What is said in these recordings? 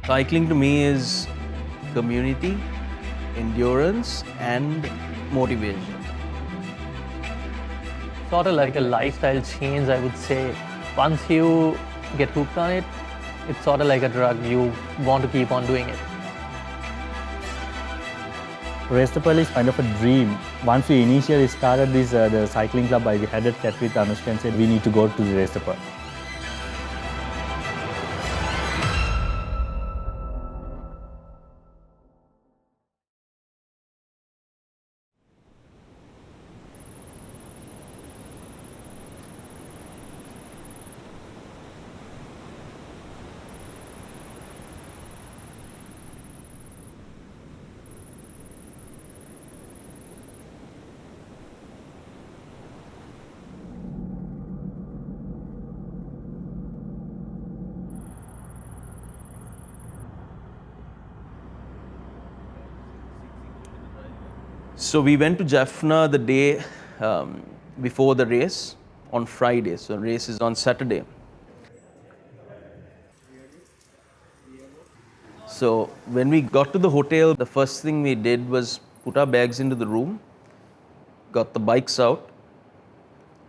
Cycling to me is community, endurance, and motivation. Sort of like a lifestyle change, I would say. Once you get hooked on it, it's sort of like a drug. You want to keep on doing it. Race the Pearl is kind of a dream. Once we initially started this the cycling club, I had a chat with Anushka and said we need to go to the Race the Pearl. So we went to Jaffna the day before the race on Friday. So the race is on Saturday. So when we got to the hotel, the first thing we did was put our bags into the room, got the bikes out,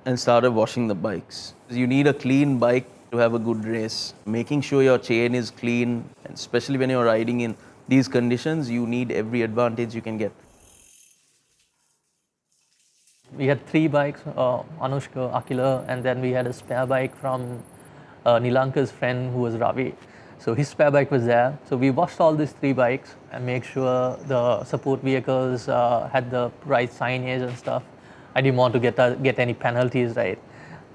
and started washing the bikes. You need a clean bike to have a good race. Making sure your chain is clean, and especially when you're riding in these conditions, you need every advantage you can get. We had 3 bikes, Anushka, Akila, and then we had a spare bike from Nilanka's friend who was Ravi. So his spare bike was there. So we washed all these 3 bikes and make sure the support vehicles had the right signage and stuff. I didn't want to get any penalties, right?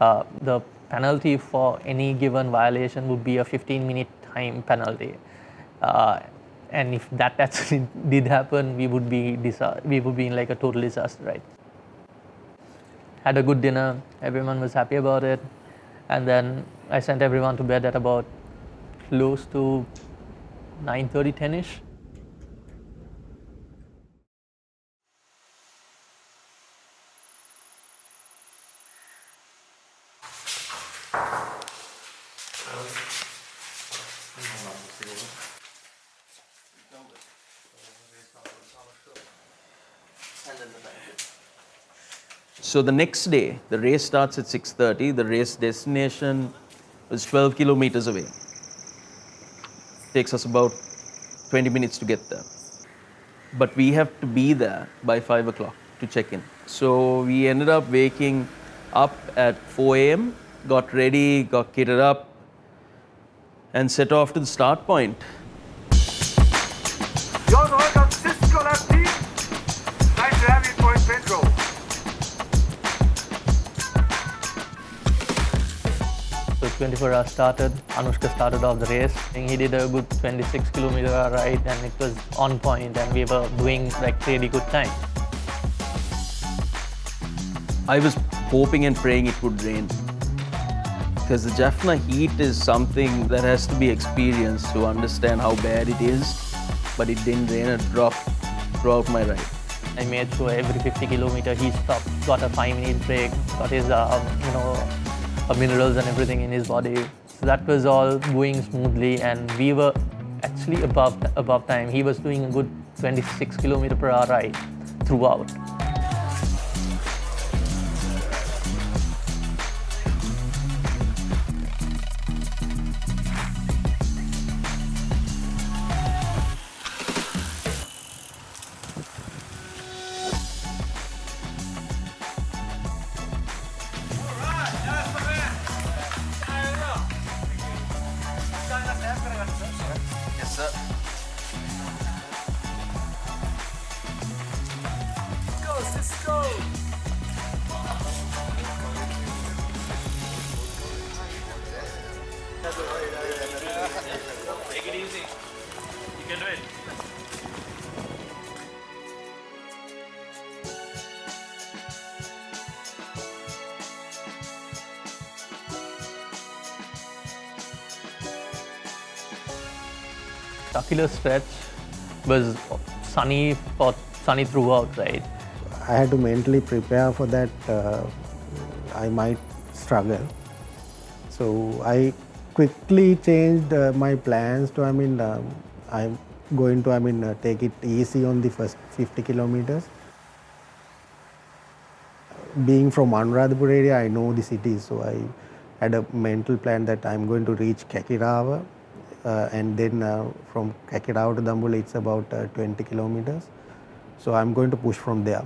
The penalty for any given violation would be a 15-minute time penalty. And if that actually did happen, we would be in like a total disaster, right? Had a good dinner, everyone was happy about it, and then I sent everyone to bed at about close to 9:30, 10ish. So the next day, the race starts at 6:30. The race destination was 12 kilometers away. Takes us about 20 minutes to get there. But we have to be there by 5 o'clock to check in. So we ended up waking up at 4 a.m., got ready, got kitted up, and set off to the start point. You're right on Sysco LABS Team. Nice to have you for Pedro. So 24 hours started, Anushka started off the race. And he did a good 26 kilometer ride and it was on point and we were doing like really good time. I was hoping and praying it would rain, because the Jaffna heat is something that has to be experienced to understand how bad it is, but it didn't rain a drop throughout my ride. I made sure every 50 kilometer he stopped, got a 5-minute break, got his minerals and everything in his body. So that was all going smoothly and we were actually above time. He was doing a good 26 kilometer per hour ride throughout. Yes, sir. Go, Sysco! Take it easy. You can do it. Akila's stretch was sunny throughout, right? I had to mentally prepare for that I might struggle. So I quickly changed my plans to, I'm going to, take it easy on the first 50 kilometers. Being from Anuradhapur area, I know the city, so I had a mental plan that I'm going to reach Kakirava, and then from Kakirava to Dambulla, it's about 20 kilometers. So I'm going to push from there.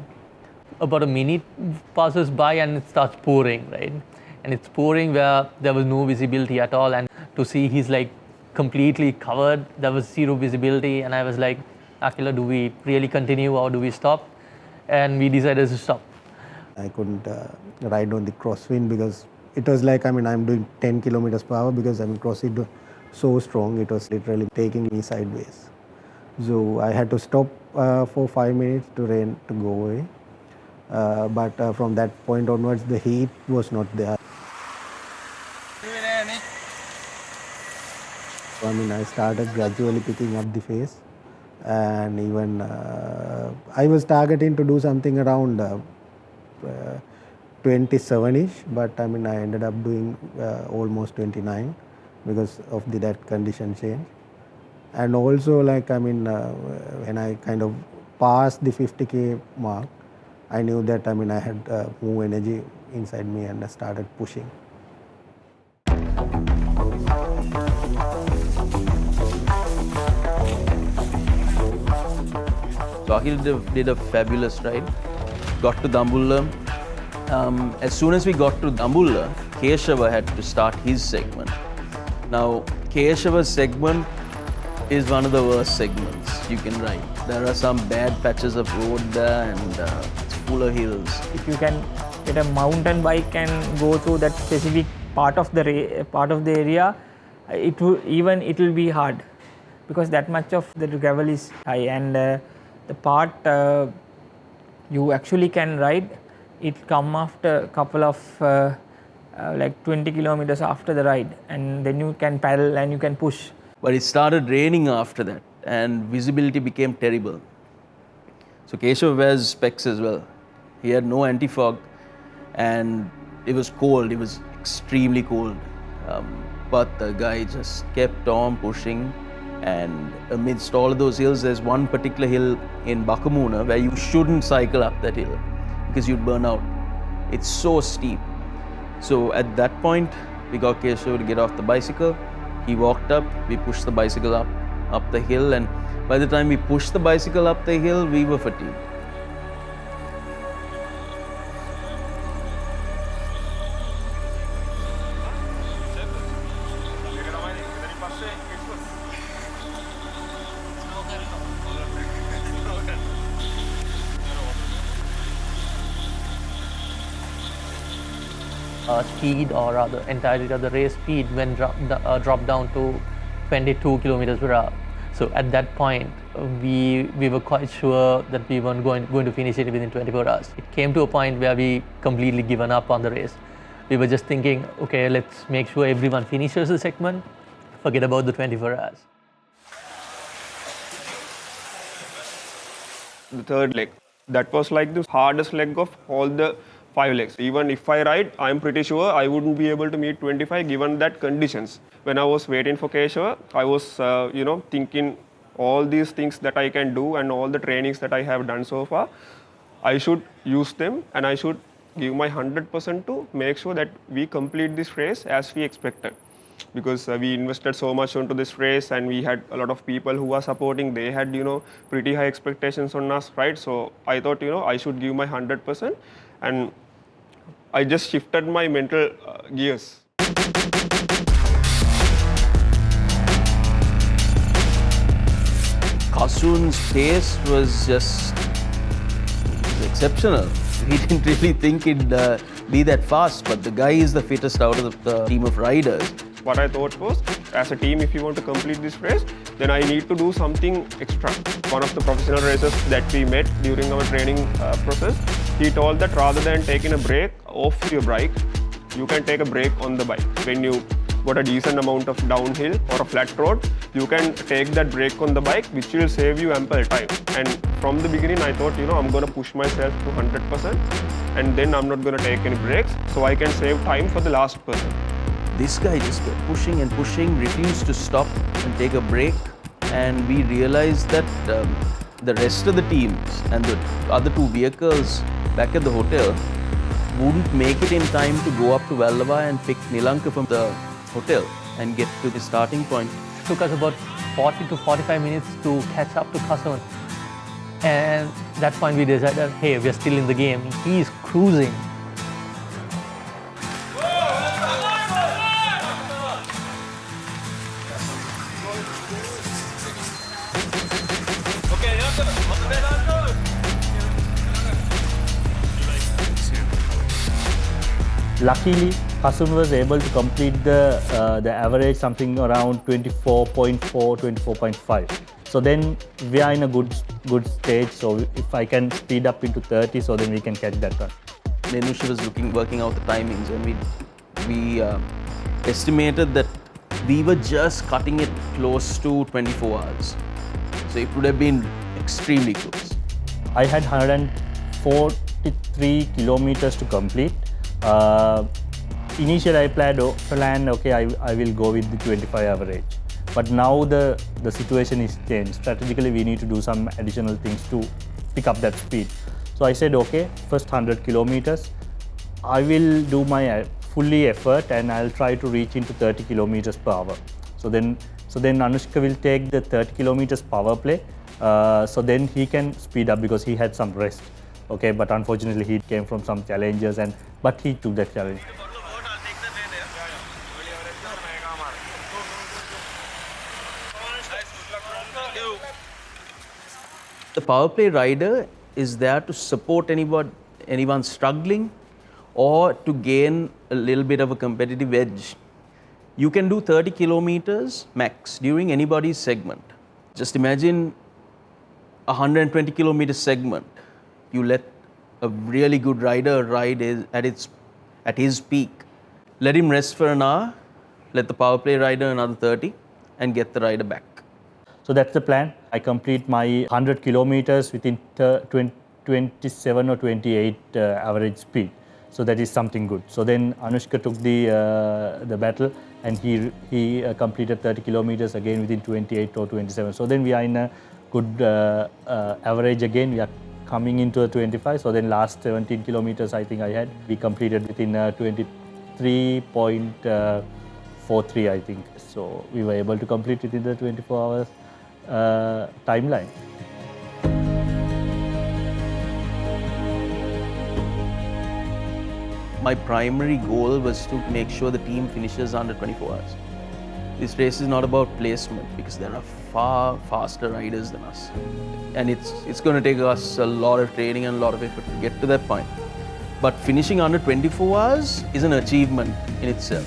About a minute passes by and it starts pouring, right? And it's pouring where there was no visibility at all, and to see he's like completely covered, there was zero visibility, and I was like, Akila, do we really continue or do we stop? And we decided to stop. I couldn't ride on the crosswind because it was like, I'm doing 10 kilometers per hour because crosswind was so strong, it was literally taking me sideways. So I had to stop for 5 minutes to go away. But from that point onwards, the heat was not there. So, I started gradually picking up the pace, and even I was targeting to do something around 27ish, but I ended up doing almost 29 because of that condition change. And also, when I kind of passed the 50k mark, I knew that I had more energy inside me, and I started pushing. So Akhil did a fabulous ride. Got to Dambulla. As soon as we got to Dambulla, Keshava had to start his segment. Now, Keshava's segment is one of the worst segments you can ride. There are some bad patches of road there, and it's full of hills. If you can get a mountain bike and go through that specific part of the area, it will be hard because that much of the gravel is high, and the part you actually can ride, it come after a couple of like 20 kilometers after the ride, and then you can pedal and you can push. But it started raining after that, and visibility became terrible. So Keshav wears specs as well. He had no anti-fog, and it was cold. It was extremely cold. But the guy just kept on pushing, and amidst all of those hills, there's one particular hill in Bakamuna where you shouldn't cycle up that hill because you'd burn out. It's so steep. So at that point, we got Keshav to get off the bicycle. He walked up, we pushed the bicycle up the hill, and by the time we pushed the bicycle up the hill, we were fatigued. Speed, or rather entirely the race speed, when dropped down to 22 kilometers per hour. So at that point, we were quite sure that we weren't going to finish it within 24 hours. It came to a point where we completely given up on the race. We were just thinking, okay, let's make sure everyone finishes the segment, forget about the 24 hours. The third leg, that was like the hardest leg of all the 5 legs. Even if I ride, I'm pretty sure I wouldn't be able to meet 25 given that conditions. When I was waiting for Keshava, I was thinking all these things that I can do and all the trainings that I have done so far, I should use them, and I should give my 100% to make sure that we complete this race as we expected. Because we invested so much into this race, and we had a lot of people who are supporting. They had pretty high expectations on us, right? So I thought I should give my 100%, and I just shifted my mental gears. Kasun's pace was just exceptional. We didn't really think it'd be that fast, but the guy is the fittest out of the team of riders. What I thought was, as a team, if you want to complete this race, then I need to do something extra. One of the professional racers that we met during our training process, he told that rather than taking a break off your bike, you can take a break on the bike. When you got a decent amount of downhill or a flat road, you can take that break on the bike, which will save you ample time. And from the beginning, I thought, I'm going to push myself to 100%, and then I'm not going to take any breaks, so I can save time for the last person. This guy just kept pushing and pushing, refused to stop and take a break. And we realized that the rest of the teams and the other two vehicles back at the hotel wouldn't make it in time to go up to Vallava and pick Nilanka from the hotel and get to the starting point. It took us about 40 to 45 minutes to catch up to Kasan. And at that point we decided, hey, we're still in the game. He's cruising. Luckily, Kasun was able to complete the average something around 24.4, 24.5. So then we are in a good stage. So if I can speed up into 30, so then we can catch that one. Nenushi was working out the timings, and we estimated that we were just cutting it close to 24 hours. So it would have been extremely close. I had 143 kilometers to complete. Initially I planned okay, I will go with the 25 average. But now the situation is changed. Strategically, we need to do some additional things to pick up that speed. So I said, okay, first 100 kilometers, I will do my fully effort and I'll try to reach into 30 kilometers per hour. So then Anushka will take the 30 kilometers power play. So then he can speed up because he had some rest. Okay, but unfortunately he came from some challenges, but he took that challenge. The power play rider is there to support anyone struggling or to gain a little bit of a competitive edge. You can do 30 kilometers max during anybody's segment. Just imagine a 120 kilometer segment. You let a really good rider ride at his peak. Let him rest for an hour, let the power play rider another 30 and get the rider back. So that's the plan. I complete my 100 kilometers within 27 or 28 average speed. So that is something good. So then Anushka took the battle and he completed 30 kilometers again within 28 or 27. So then we are in a good average again. We are coming into a 25. So then last 17 kilometers I think we completed within 23.43 I think. So we were able to complete within the 24 hours timeline. My primary goal was to make sure the team finishes under 24 hours. This race is not about placement because there are far faster riders than us. And it's going to take us a lot of training and a lot of effort to get to that point. But finishing under 24 hours is an achievement in itself.